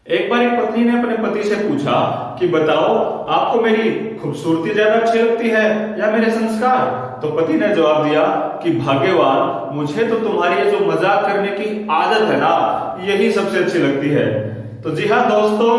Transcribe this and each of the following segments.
एक बार एक पत्नी ने अपने पति से पूछा कि बताओ, आपको मेरी खूबसूरती ज्यादा अच्छी लगती है या मेरे संस्कार? तो पति ने जवाब दिया कि भाग्यवान, मुझे तो तुम्हारी ये जो मजाक करने की आदत है ना, यही सबसे अच्छी लगती है। तो जी हाँ दोस्तों,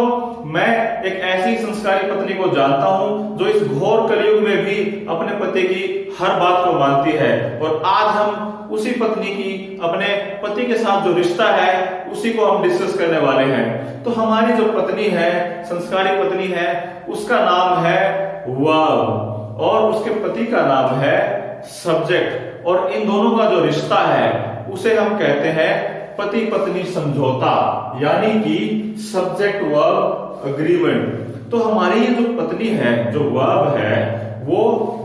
मैं एक ऐसी संस्कारी पत्नी को जानता हूं जो इस घोर कलयुग में भी अपने पति की हर बात को मानती है। और आज हम उसी पत्नी की, अपने पति के साथ जो रिश्ता है, उसी को हम डिस्कस करने वाले हैं। तो हमारी जो पत्नी है, संस्कारी पत्नी है, उसका नाम है वर्ब और उसके पति का नाम है सब्जेक्ट। और इन दोनों का जो रिश्ता है उसे हम कहते हैं पति पत्नी समझौता, यानी कि सब्जेक्ट वर्ब अग्रीमेंट। तो हमारी ये जो पत्नी है, जो वर्ब है, वो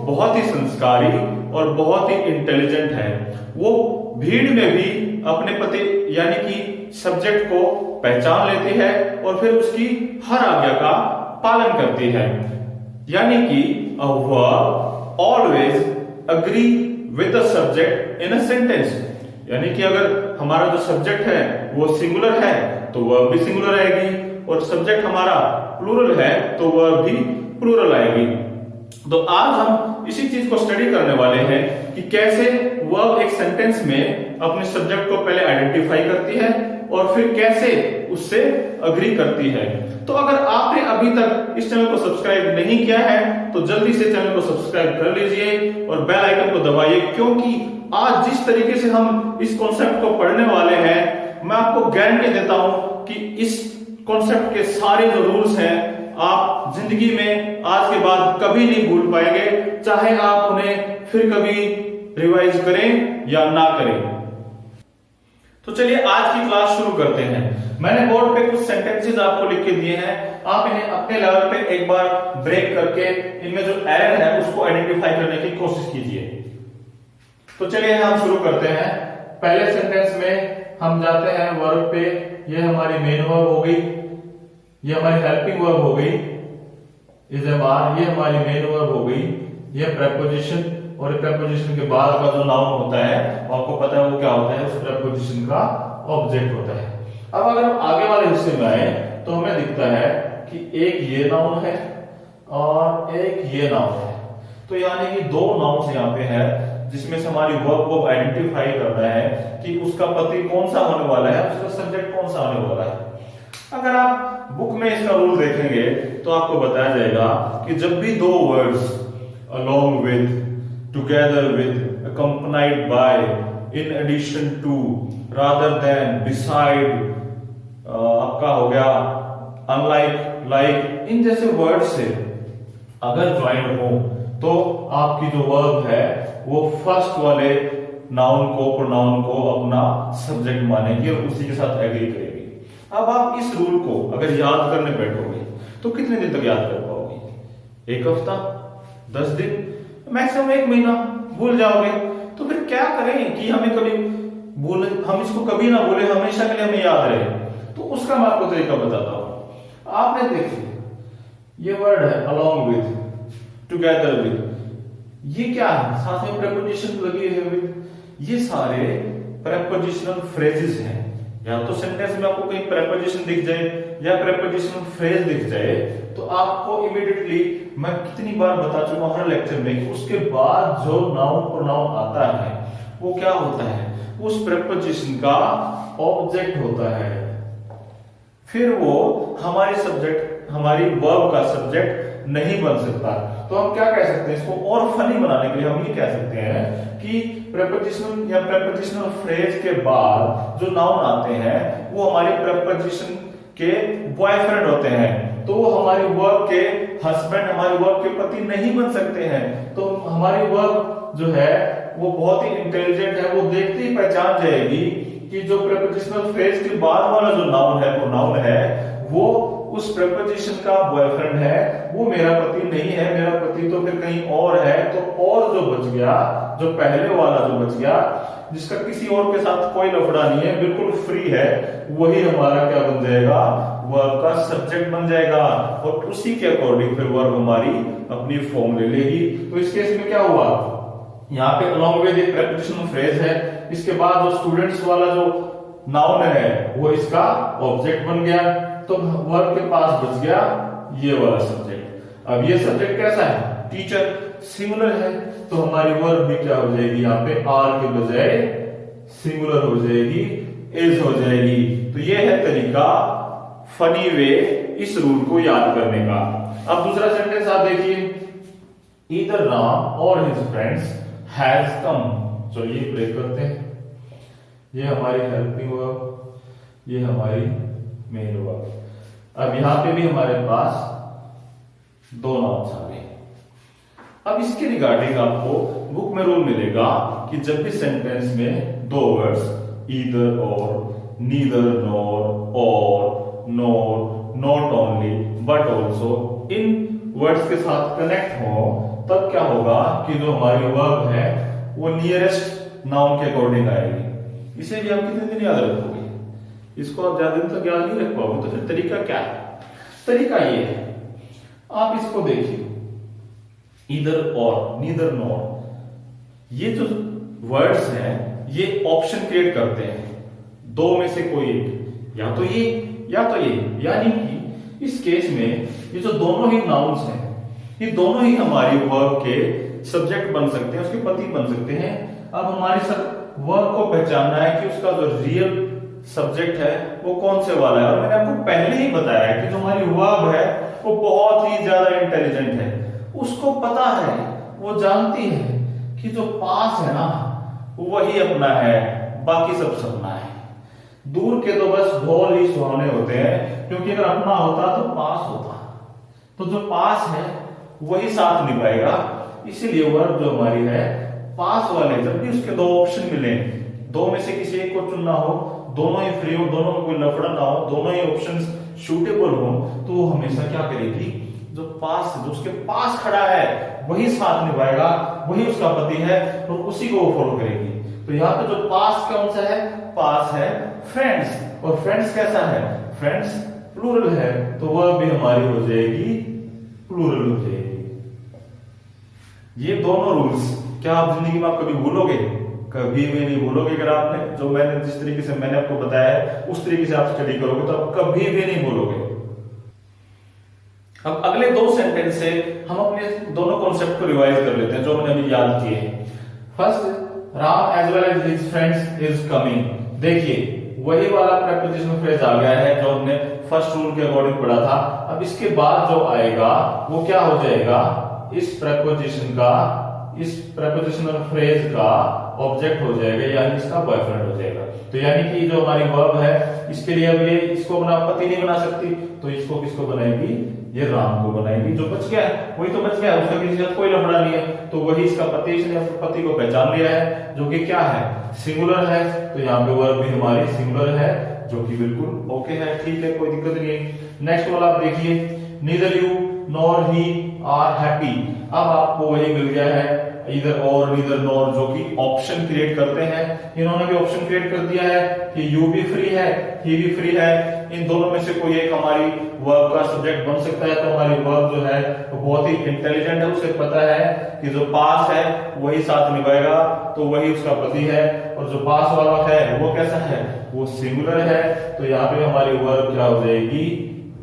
बहुत ही संस्कारी और बहुत ही इंटेलिजेंट है। वो भीड़ में भी अपने पति यानी कि सब्जेक्ट को पहचान लेती है और फिर उसकी हर आज्ञा का पालन करती है। यानी कि a verb always agree with the subject in a sentence। यानी कि अगर हमारा जो सब्जेक्ट है वो सिंगुलर है तो वर्ब भी सिंगुलर आएगी, और सब्जेक्ट हमारा प्लूरल है तो वर्ब भी प्लूरल आएगी। तो आज हम इसी चीज को स्टडी करने वाले हैं कि कैसे वर्ब एक सेंटेंस में अपने सब्जेक्ट को पहले आइडेंटिफाई करती है और फिर कैसे उससे अग्री करती है। तो अगर आपने अभी तक इस चैनल को सब्सक्राइब नहीं किया है तो जल्दी से चैनल को सब्सक्राइब कर लीजिए और बेल आइकन को दबाइए, क्योंकि आज जिस तरीके से हम इस कॉन्सेप्ट को पढ़ने वाले हैं, मैं आपको गारंटी देता हूं कि इस कॉन्सेप्ट के सारे जो रूल्स हैं आप जिंदगी में आज के बाद कभी नहीं भूल पाएंगे, चाहे आप उन्हें फिर कभी रिवाइज करें या ना करें। तो चलिए आज की क्लास शुरू करते हैं। मैंने बोर्ड पे कुछ सेंटेंसेस आपको लिख के दिए हैं, आप इन्हें अपने लेवल पे एक बार ब्रेक करके इनमें जो एरर है उसको आइडेंटिफाई करने की कोशिश कीजिए। तो चलिए हम शुरू करते हैं। पहले सेंटेंस में हम जाते हैं वर्ब पे। ये हमारी मेन वर्ब हो गई, ये हमारी हेल्पिंग वर्ब हो गई, इज एम आर, ये हमारी मेन वर्ब हो गई, ये प्रेपोजिशन, और प्रेपोजिशन के बाद का जो नाउन होता है आपको पता है वो क्या होता है, उस प्रेपोजिशन का ऑब्जेक्ट होता है। अब अगर हम आगे वाले हिस्से में आए तो हमें दिखता है कि एक ये नाउन है और एक ये नाउन है। तो यानी कि दो नाउन्स यहाँ पे है जिसमें से हमारी वर्ब को आइडेंटिफाई करना है कि उसका पति कौन सा होने वाला है, उसका सब्जेक्ट कौन सा होने वाला है। अगर आप बुक में इसका रूल देखेंगे तो आपको बताया जाएगा कि जब भी दो words along with, together with, accompanied by, in addition to, rather than, beside, आपका हो गया unlike, like, इन जैसे वर्ड से अगर ज्वाइन हो तो आपकी जो वर्ब है वो फर्स्ट वाले नाउन को, प्रोनाउन को अपना सब्जेक्ट मानेगी और उसी के साथ एग्री करेगी। अब आप इस रूल को अगर याद करने बैठोगे तो कितने दिन तक याद कर पाओगे? एक हफ्ता, 10 दिन, मैक्सिमम 1 महीना भूल जाओगे। तो फिर क्या करें कि हमें कभी भूल, हम इसको कभी ना भूले, हमेशा के लिए हमें याद रहे। तो उसका मैं आपको तरीका बताता हूं। आपने देखिए ये वर्ड है along with, together with, ये क्या है? साथ में प्रेपोजिशन लगी है with। ये सारे प्रेपोजिशनल फ्रेजेस हैं। या तो सेंटेंस में आपको कहीं प्रेपोजिशन दिख जाए या प्रेपोजिशनल फ्रेज दिख जाए तो आपको इमीडिएटली, मैं कितनी बार बता चुका हूं हर लेक्चर में, कि उसके बाद जो नाउन प्रोनाउन आता है वो क्या होता है, उस प्रेपोजिशन का ऑब्जेक्ट होता है। फिर वो हमारे सब्जेक्ट, हमारी वर्ब का सब्जेक्ट नहीं बन सकता। तो हम क्या कह सकते हैं, इसको और फनी बनाने के लिए हम ये कह सकते हैं कि प्रेपोजिशनल या प्रेपोजिशनल फ्रेज के बाद जो नाउन आते हैं वो हमारी प्रेपोजिशन के बॉयफ्रेंड होते हैं। तो वो हमारी वर्ब के हस्बैंड, हमारी वर्ब के पति नहीं बन सकते हैं। तो हमारी वर्ब जो है वो बहुत ही इंटेलिजेंट है, वो देखते ही पहचान जाएगी कि जो प्रेपोजिशनल फ्रेज के बाद वाला जो नाउन है, प्रोनाउन है, वो उस प्रेपोजिशन का बॉयफ्रेंड है, वो मेरा पति नहीं है, मेरा पति तो फिर कहीं और है। तो और जो बच गया, जो पहले वाला जो बच गया, जिसका किसी और के साथ कोई लफड़ा नहीं है, बिल्कुल फ्री है, वही हमारा क्या बन जाएगा, वर्ब का सब्जेक्ट बन जाएगा। और उसी के अकॉर्डिंग फिर वर्ब हमारी अपनी फॉर्म ले लेगी। तो इस केस में क्या हुआ, यहाँ पे along with एक प्रेपोजिशनल फ्रेज है, इसके बाद जो स्टूडेंट्स वाला जो नाउन है वो इसका ऑब्जेक्ट बन गया, तो वर्ब के पास बच गया ये वाला सब्जेक्ट। अब ये सब्जेक्ट कैसा है? टीचर, सिंगुलर है, तो हमारी वर्ब भी क्या हो जाएगी? यहाँ पे आर के बजाय सिंगुलर हो जाएगी, इज हो जाएगी। तो ये है तरीका फनी वे इस रूल को याद करने का। अब दूसरा सेंटेंस आप देखिए, ईदर राम और हिज फ्रेंड्स हैज कम। चलिए ब्रेक करते हैं। ये हमारी हेल्पिंग वर्ब, ये हमारी मेन वर्ब। अब यहां पे भी हमारे पास दो नाउन्स आ गए। अब इसके रिगार्डिंग आपको बुक में रूल मिलेगा कि जब भी सेंटेंस में दो वर्ड्स ईदर और, नीदर नॉर, और, nor, not only, but also, in words के साथ कनेक्ट हो, तब क्या होगा कि जो हमारी वर्ब है वो नियरेस्ट नाउन के अकॉर्डिंग आएगी। इसे भी आप कितने दिन याद रखोगे? इसको आप ज्यादा दिन तक याद नहीं रख पाओगे। तो फिर तरीका क्या है? तरीका ये है, आप इसको देखिए, ईदर और, नीदर नॉर, ये जो वर्ड्स हैं ये ऑप्शन क्रिएट करते हैं, दो में से कोई एक, या तो ये या तो ये। यानी कि इस केस में ये जो दोनों ही नाउन्स हैं ये दोनों ही हमारी वर्ब के सब्जेक्ट बन सकते हैं, उसके पति बन सकते हैं। अब हमारी वर्ब को पहचानना है कि उसका जो रियल सब्जेक्ट है वो कौन से वाला है। और मैंने आपको पहले ही बताया है कि जो हमारी वर्ब है वो बहुत ही ज्यादा इंटेलिजेंट है, उसको पता है, वो जानती है कि जो पास है ना वही अपना है, बाकी सब सपना है। दूर के तो बस ढोल ही सुहाने होते हैं, क्योंकि अगर अपना होता तो पास होता, तो जो पास है वही साथ निभाएगा। इसीलिए वर्ब जो हमारी है पास वाले, जब भी उसके दो ऑप्शन मिले, दो में से किसी एक को चुनना हो, दोनों ही फ्री हो, दोनों में कोई लफड़ा ना हो, दोनों ही ऑप्शंस सूटेबल हो, तो वो हमेशा क्या करेगी? जो पास, जो उसके पास खड़ा है वही साथ निभाएगा, वही उसका पति है और उसी को वो फॉलो करेगी। तो यहाँ पे जो पास कौन सा है? पास है फ्रेंड्स। और फ्रेंड्स कैसा है? फ्रेंड्स प्लूरल है, तो वह भी हमारी हो जाएगी प्लूरल हो जाएगी। ये दोनों रूल्स क्या आप जिंदगी में आप कभी भूलोगे? कभी भी नहीं भूलोगे। अगर आपने जो मैंने जिस तरीके से मैंने आपको बताया है उस तरीके से आप स्टडी करोगे तो आप कभी भी नहीं भूलोगे। अब अगले दो सेंटेंस से हम अपने दोनों कॉन्सेप्ट को रिवाइज कर लेते हैं जो हमने अभी याद किए हैं। First, Ram as well as his friends is coming. देखिए वही वाला प्रेपोजिशनल फ्रेज आ गया है जो हमने फर्स्ट रूल के अकॉर्डिंग पढ़ा था। अब इसके बाद जो आएगा वो क्या हो जाएगा? इस प्रेपोजिशनल फ्रेज का ऑब्जेक्ट हो जाएगा, यानी इसका बॉयफ्रेंड हो जाएगा। तो यानी कि जो हमारी वर्ब है इसके लिए अब ये इसको अपना पति नहीं बना सकती, तो इसको किसको बनाएगी? ये राम को बनाएगी। जो बच गया है वही तो बच गया है, उसका किसी के साथ कोई लफड़ा नहीं है, तो वही इसका पति, इसने अपने पति को पहचान लिया है जो कि क्या है? सिंगुलर है। तो यहाँ पे वर्ब भी हमारी सिंगुलर है, जो कि बिल्कुल ओके है, ठीक है, कोई दिक्कत नहीं है। नेक्स्ट वाला आप देखिए, neither you nor he are happy. अब आपको वही मिल गया है, इधर और नीदर नॉर, जो कि ऑप्शन क्रिएट करते हैं। इन्होंने भी ऑप्शन क्रिएट कर दिया है कि यू भी फ्री है, ही भी फ्री है, इन दोनों में से कोई एक हमारी वर्ब का सब्जेक्ट बन सकता है। तो हमारी वर्ब जो है वो बहुत ही इंटेलिजेंट है, उसे पता है कि जो पास है वही साथ निभाएगा, तो वही उसका पति है। और जो पास वाला है वो कैसा है? वो सिंगुलर है। तो यहाँ पे हमारी वर्ब क्या हो जाएगी?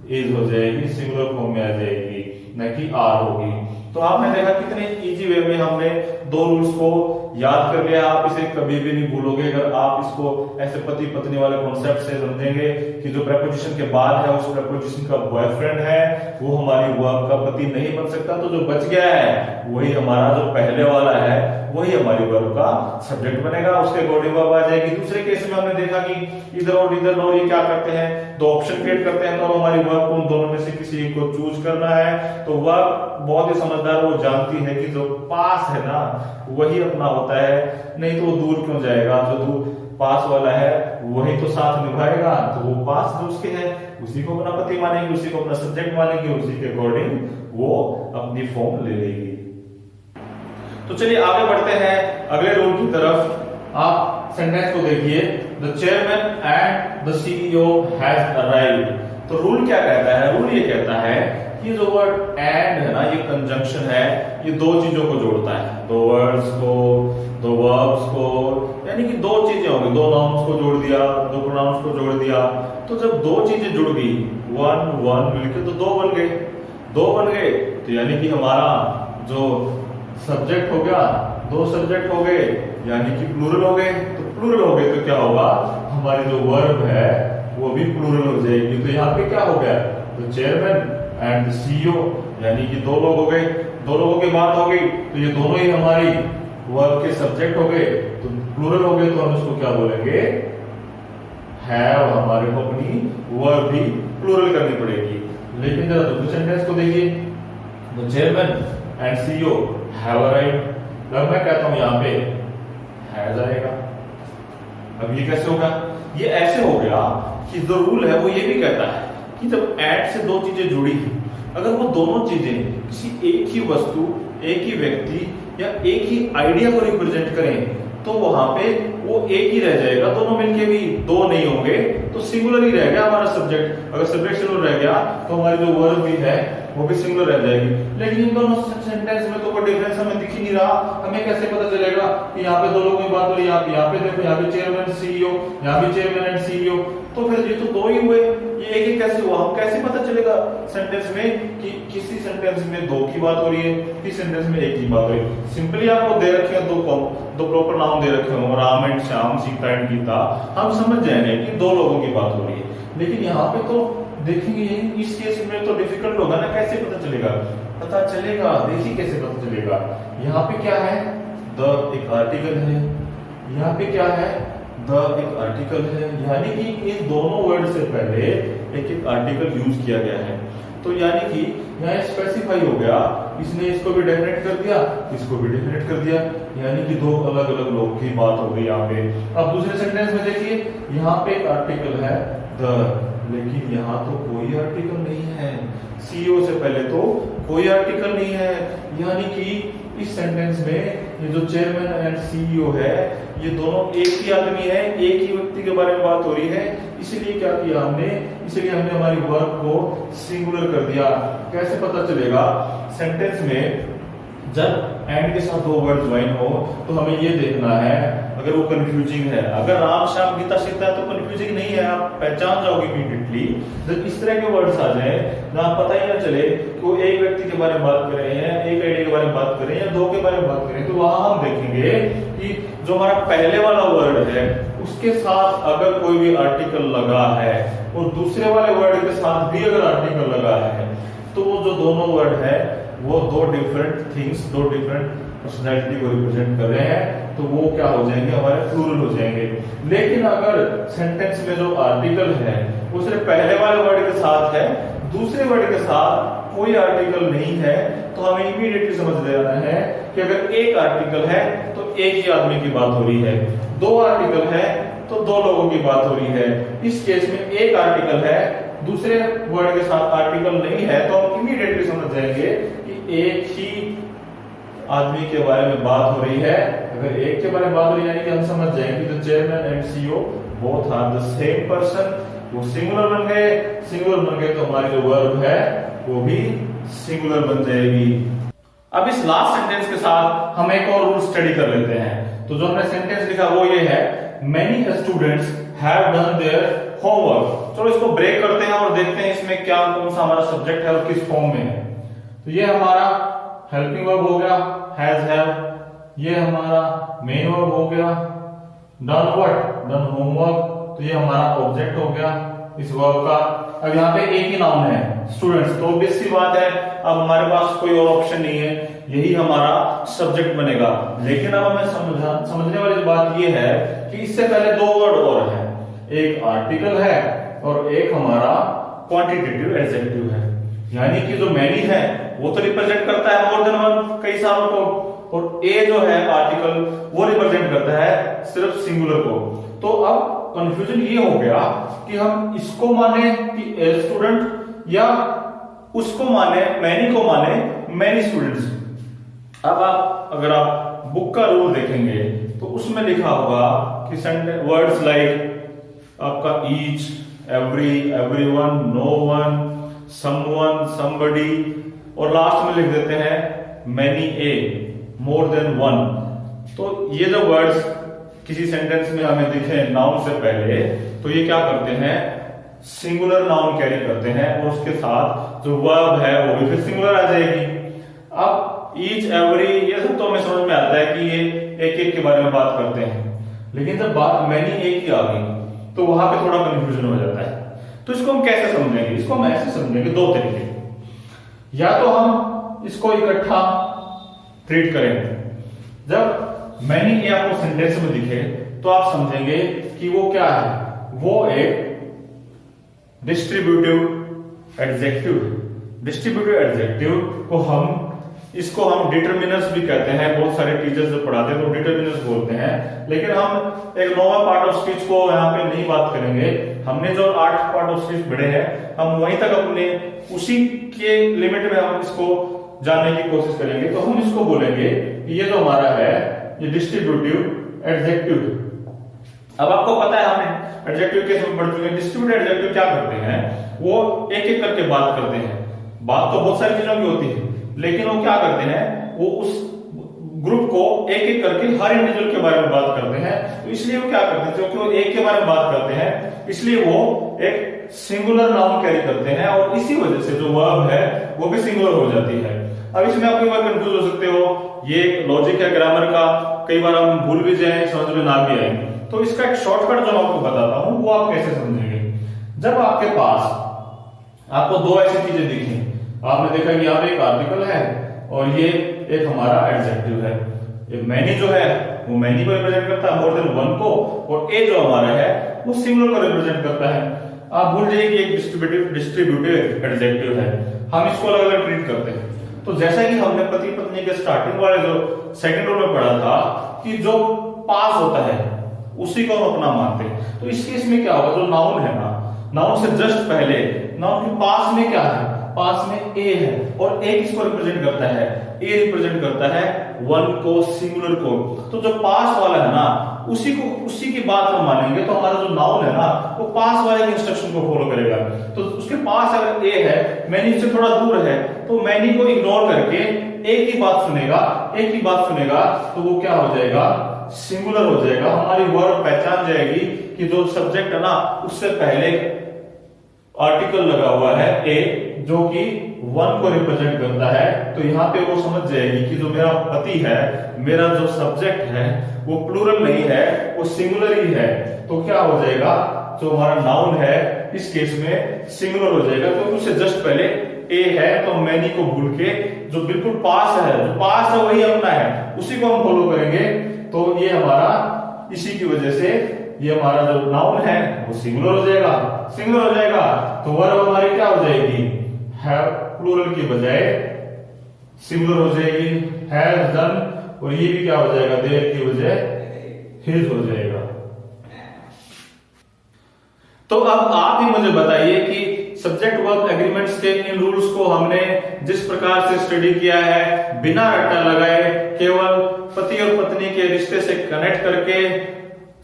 इज हो जाएगी, सिंगुलर फॉर्म में आ जाएगी, न कि आर होगी। तो आपने देखा कितने इजी वे में हमने दो रूल्स को याद कर लिया। आप इसे कभी भी नहीं भूलोगे अगर आप इसको ऐसे पति पत्नी वाले कॉन्सेप्ट से समझेंगे कि जो प्रेपोजिशन के बाद है उस प्रेपोजिशन का बॉयफ्रेंड है वो हमारी वर्ब का पति नहीं बन सकता। तो जो बच गया है वही हमारा जो पहले वाला है वही हमारी वर्ब का सब्जेक्ट बनेगा, उसके अकॉर्डिंग वर्ब आ जाएगी। दूसरे केस में हमने देखा कि इधर और इधर नॉर ये क्या करते हैं? दो ऑप्शन क्रिएट करते हैं, तो हमारी वर्ब को उन दोनों में से किसी एक को चूज करना है। तो वर्ब बहुत ही समझदार, वो जानती है कि जो पास है ना वही अपना होता है, नहीं तो वो दूर क्यों जाएगा? जो दूर पास वाला है वही तो साथ निभाएगा, तो वो पास जो उसके है उसी को अपना पति मानेंगे, उसी को अपना सब्जेक्ट मानेंगे, उसी के अकॉर्डिंग वो अपनी फॉर्म ले लेगी। तो चलिए आगे बढ़ते हैं अगले रूल की तरफ। आप सेंटेंस को देखिए, the chairman and the CEO has arrived. तो रूल क्या कहता है? रूल ये कहता है कि जो वर्ड एंड है ना, ये कंजंक्शन है, ये दो चीजों को जोड़ता है, दो वर्ड्स को, दो वर्ब्स को, यानी कि दो चीजें होंगी, दो नाउन्स को जोड़ दिया, दो प्रोनाउंस को जोड़ दिया। तो जब दो चीजें जुड़ गई, वन वन मिलके तो दो बन गए, दो बन गए, तो यानी कि हमारा जो सब्जेक्ट हो गया, दो सब्जेक्ट हो गए, यानी कि प्लूरल हो गए। तो प्लूरल हो गए तो क्या होगा, हमारी जो वर्ब है वो भी प्लूरल हो जाएगी। तो यहाँ पे क्या हो गया, तो चेयरमैन एंड सीईओ, यानी कि दो लोग हो गए, दो लोगों की बात हो गई, तो ये दोनों ही हमारी वर्ब के सब्जेक्ट हो गए, तो प्लूरल हो गए, तो हम इसको क्या बोलेंगे, हैव। हमारे को अपनी वर्ब भी प्लूरल करनी पड़ेगी। लेकिन जरा दूसरे सेंटेंस को देखिए, the chairman and CEO have arrived. जब मैं कहता हूं यहाँ पे हैज आएगा, अब ये कैसे होगा, ये ऐसे हो गया कि जो रूल है वो ये भी कहता है कि जब एंड से दो चीजें जुड़ी हैं, अगर वो दोनों चीजें किसी एक ही वस्तु, एक ही व्यक्ति या एक ही आइडिया को रिप्रेजेंट करें, तो वहां पे वो एक ही रह जाएगा, दोनों मिलके भी दो नहीं होंगे, तो सिंगुलर ही रह गया हमारा सब्जेक्ट। अगर सब्जेक्ट सिंगुलर रह गया तो हमारी जो वर्ब भी है वो भी सिंगुलर रह जाएगी। लेकिन इन दोनों सेंटेंस में तो कोई डिफरेंस हमें दिख ही नहीं रहा, हमें कैसे पता चलेगा कि यहाँ पे दो लोगों की बात हो रही है, यहाँ पे देखो, यहाँ पे चेयरमैन सीईओ, यहाँ पे चेयरमैन एंड सीईओ, तो फिर ये तो दो ही हुए, ये एक ही कैसे हुआ, हम कैसे पता चलेगा सेंटेंस में कि किसी सेंटेंस में दो की बात हो रही है, किसी सेंटेंस में एक की बात हो रही है। सिंपली आपको दे रखे हैं दो प्रॉपर नाउन दे रखे हों, राम एंड श्याम, सीता एंड गीता, हम समझ जाएंगे कि दो लोगों की बात हो रही है। लेकिन यहाँ पे तो देखेंगे, इस केस में तो डिफिकल्ट होगा ना, कैसे पता चलेगा, पता चलेगा, देखिए कैसे पता चलेगा। यहाँ पे क्या है, द एक आर्टिकल है, यहाँ पे क्या है, द एक आर्टिकल है, यानी कि इन दोनों वर्ड से पहले एक एक आर्टिकल यूज किया गया है। तो यानी कि यहाँ स्पेसिफाई हो गया, इसने इसको भी डेफिनेट कर दिया, इसको भी डेफिनेट कर दिया, यानी कि दो अलग अलग लोगों की बात हो गई यहाँ पे। अब दूसरे सेंटेंस में देखिए, यहाँ पे एक आर्टिकल है द, लेकिन यहाँ तो कोई आर्टिकल नहीं है, सीईओ से पहले तो कोई आर्टिकल नहीं है, यानी कि इस सेंटेंस में ये जो चेयरमैन एंड सीईओ है, ये दोनों एक ही आदमी है, एक ही व्यक्ति के बारे में बात हो रही है, इसलिए क्या किया हमने, इसलिए हमने हमारी वर्ब को सिंगुलर कर दिया। कैसे पता चलेगा, सेंटेंस में जब एंड के साथ दो वर्ड ज्वाइन हो तो हमें ये देखना है अगर वो कंफ्यूजिंग है। अगर राम श्याम गीता सीता है तो कंफ्यूजिंग नहीं है, आप पहचान जाओगे इमीडिएटली। जब इस तरह के वर्ड्स आ जाए जहां पता ही ना चले कि वो एक व्यक्ति के बारे में बात कर रहे हैं, एक आइडिया के बारे में बात कर रहे हैं या दो के बारे में बात कर रहे हैं, तो वहां हम देखेंगे कि जो हमारा पहले वाला वर्ड है उसके साथ अगर कोई भी आर्टिकल लगा है और दूसरे वाले वर्ड के साथ भी अगर आर्टिकल लगा है, तो वो जो दोनों वर्ड है वो दो डिफरेंट थिंग्स, दो डिफरेंट पर्सनैलिटी को रिप्रेजेंट कर रहे हैं, तो वो क्या हो जाएंगे, हमारे प्लूरल हो जाएंगे। लेकिन अगर सेंटेंस में जो आर्टिकल है वो सिर्फ पहले वाले वर्ड के साथ है, दूसरे वर्ड के साथ कोई आर्टिकल नहीं है, तो हमें इमीडिएटली समझ लेना है कि अगर एक आर्टिकल है तो एक ही आदमी की बात हो रही है, दो आर्टिकल है तो दो लोगों की बात हो रही है। इस केस में एक आर्टिकल है, दूसरे वर्ड के साथ आर्टिकल नहीं है, तो हम इमीडिएटली समझ जाएंगे कि एक ही आदमी के बारे में बात हो रही है। अगर एक के बारे में बात हो रही है यानी कि हम समझ जाएंगे the chairman and CEO both are the same person, वो सिंगुलर बन गए, सिंगुलर बन गए तो हमारी जो वर्ब है वो भी सिंगुलर बन जाएगी। अब इस लास्ट सेंटेंस के साथ हम एक और रूल स्टडी कर लेते हैं। तो जो हमने सेंटेंस लिखा वो ये है, many students have done their homework. चलो इसको ब्रेक करते हैं और देखते हैं इसमें क्या कौन सा हमारा सब्जेक्ट है और किस फॉर्म में है। तो ये हमारा हेल्पिंग वर्ब हो गया, हैज हैव, ये हमारा मेन वर्ब हो गया, डन व्हाट, डन होमवर्क, तो ये हमारा ऑब्जेक्ट हो गया इस वर्ब का। अब यहाँ पे एक ही नाउन है स्टूडेंट्स, तो ऑब्वियस सी बात है अब हमारे पास कोई और ऑप्शन नहीं है, यही हमारा सब्जेक्ट बनेगा। लेकिन अब हमें समझने वाली बात ये है कि इससे पहले दो वर्ड और है, एक आर्टिकल है और एक हमारा क्वांटिटेटिव एडजेक्टिव है, यानी कि जो मैनी है वो तो रिप्रेजेंट करता है मोर देन वन, कई सारों को, और ए जो है आर्टिकल वो रिप्रेजेंट करता है सिर्फ सिंगुलर को। तो अब कंफ्यूजन ये हो गया कि हम इसको माने कि ए स्टूडेंट या उसको माने, मैनी को माने मैनी स्टूडेंट्स। अब आप अगर आप बुक का रूल देखेंगे तो उसमें लिखा होगा कि वर्ड्स लाइक आपका each every, everyone, no one, someone, somebody, और लास्ट में लिख देते हैं many a, more than one. तो ये जो वर्ड्स किसी सेंटेंस में हमें दिखे नाउन से पहले, तो ये क्या करते हैं, सिंगुलर नाउन कैरी करते हैं, और उसके साथ जो वर्ब है वो भी फिर सिंगुलर आ जाएगी। अब ईच, एवरी, ये सब तो हमें समझ में आता है कि ये एक एक के बारे में बात करते हैं, लेकिन जब बात मैनी एक ही आ गई तो वहां पे थोड़ा कंफ्यूजन हो जाता है। तो इसको हम कैसे समझेंगे? इसको हम ऐसे समझेंगे, दो तरीके, या तो हम इसको इकट्ठा ट्रीट करेंगे। जब मैनी ए आपको सेंटेंस में दिखे तो आप समझेंगे कि वो क्या है, वो एक डिस्ट्रीब्यूटिव एडजेक्टिव। डिस्ट्रीब्यूटिव एडजेक्टिव को हम डिटरमिनर्स भी कहते हैं। बहुत सारे टीचर्स जो पढ़ाते हैं तो डिटरमिनर्स बोलते हैं, लेकिन हम एक नोवा पार्ट ऑफ स्पीच को यहाँ पे नहीं बात करेंगे। हमने जो 8 पार्ट ऑफ स्पीच पढ़े हैं, हम वहीं तक अपने उसी के लिमिट में हम इसको जानने की कोशिश करेंगे। तो हम इसको बोलेंगे कि ये जो हमारा है ये डिस्ट्रीब्यूटिव एडजेक्टिव। अब आपको पता है हमें एडजेक्टिव कैसे पढ़ चुके हैं। डिस्ट्रीब्यूटिव एडजेक्टिव क्या करते हैं, वो एक एक करके बात करते हैं। बात तो बहुत सारी चीजों की होती है, लेकिन वो क्या करते हैं, वो उस ग्रुप को एक एक करके हर इंडिविजुअल के बारे में बात करते हैं। तो इसलिए वो क्या करते हैं, क्योंकि वो एक के बारे में बात करते हैं, इसलिए वो एक सिंगुलर नाउन कैरी करते हैं, और इसी वजह से जो वर्ब है वो भी सिंगुलर हो जाती है। अब इसमें आप कई बार कंफ्यूज हो सकते हो, ये लॉजिक है ग्रामर का, कई बार हम भूल भी जाए, समझ में ना भी आए। तो इसका एक शॉर्टकट जो मैं आपको बताता हूं वो आप कैसे समझेंगे। जब आपके पास आपको दो ऐसी चीजें दिखी, आपने देखा कि यहाँ पे एक आर्टिकल है और ये एक हमारा एडजेक्टिव है। ये मैनी जो है वो मैनी को रिप्रेजेंट करता है, मोर देन वन को, और ए जो हमारा है वो सिंगुलर को रिप्रेजेंट करता है। आप भूल जाइए कि एक डिस्ट्रीब्यूटिव एडजेक्टिव है, हम इसको अलग अलग ट्रीट करते हैं। तो जैसा कि हमने पति पत्नी के स्टार्टिंग वाले जो सेकंड रूल में पढ़ा था कि जो पास होता है उसी को हम अपना मानते हैं। तो इस केस में क्या होगा, जो नाउन है ना, नाउन से जस्ट पहले नाउन के पास में क्या है, पास में ए है, और ए किसको रिप्रेजेंट करता है, ए रिप्रेजेंट करता है वन को, सिंगुलर को। तो जो पास वाला है ना उसी की बात हम मानेंगे, तो हमारा जो नाउन है ना वो पास वाले के इंस्ट्रक्शन को फॉलो करेगा। तो उसके पास अगर ए है, मैनी से थोड़ा दूर है, तो मैनी को इग्नोर करके ए की बात सुनेगा, तो वो क्या हो जाएगा, सिंगुलर हो जाएगा। हमारी वर्ड पहचान जाएगी कि जो सब्जेक्ट है ना उससे पहले आर्टिकल लगा हुआ है ए, जो कि वन को रिप्रेजेंट करता है। तो यहाँ पे वो समझ जाएगी कि जो मेरा पति है, मेरा जो सब्जेक्ट है वो प्लूरल नहीं है, वो सिंगुलर ही है। तो क्या हो जाएगा, जो हमारा नाउन है इस केस में सिंगुलर हो जाएगा, क्योंकि उससे जस्ट पहले ए है। तो मैनी को भूल के जो बिल्कुल पास है, जो पास है वही अपना है, उसी को हम फॉलो करेंगे। तो ये हमारा, इसी की वजह से ये हमारा जो नाउन है वो सिंगुलर हो जाएगा। तो वर्ब हमारी क्या हो जाएगी, हैव, प्लूरल की बजाय सिंगुलर हो जाएगी, हैज डन, और ये भी क्या हो जाएगा, देयर की बजाय हिज हो जाएगा। तो अब आप ही मुझे बताइए कि सब्जेक्ट वर्ब एग्रीमेंट्स के इन रूल्स को हमने जिस प्रकार से स्टडी किया है, बिना रट्टा लगाए, केवल पति और पत्नी के रिश्ते से कनेक्ट करके,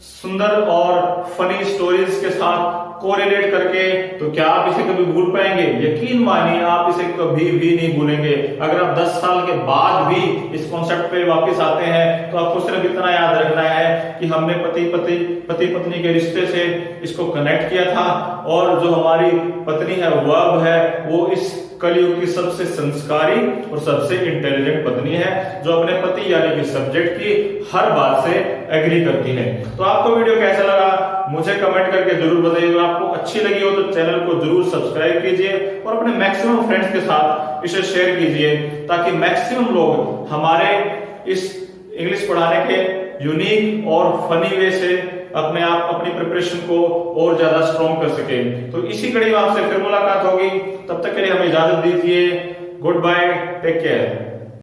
सुंदर और फनी स्टोरीज के साथ कोरिलेट करके, तो क्या आप इसे कभी भूल पाएंगे? यकीन मानिए आप इसे कभी भी नहीं भूलेंगे। अगर आप 10 साल के बाद भी इस कॉन्सेप्ट पे वापस आते हैं तो आपको सिर्फ इतना याद रखना है कि हमने पति पत्नी के रिश्ते से इसको कनेक्ट किया था, और जो हमारी पत्नी है, वर्ब है, वो इस कलयुग की सबसे संस्कारी और सबसे इंटेलिजेंट पत्नी है, जो अपने पति यानी कि सब्जेक्ट की हर बात से एग्री करती है। तो आपको वीडियो कैसा लगा मुझे कमेंट करके जरूर बताइए। आपको अच्छी लगी हो तो चैनल को जरूर सब्सक्राइब कीजिए और अपने मैक्सिमम फ्रेंड्स के साथ इसे शेयर कीजिए, ताकि मैक्सिमम लोग हमारे इस इंग्लिश पढ़ाने के यूनिक और फनी वे से अपनी प्रिपरेशन को और ज्यादा स्ट्रॉन्ग कर सके। तो इसी कड़ी में आपसे फिर मुलाकात होगी, तब तक के लिए हमें इजाजत दीजिए। Goodbye, take care.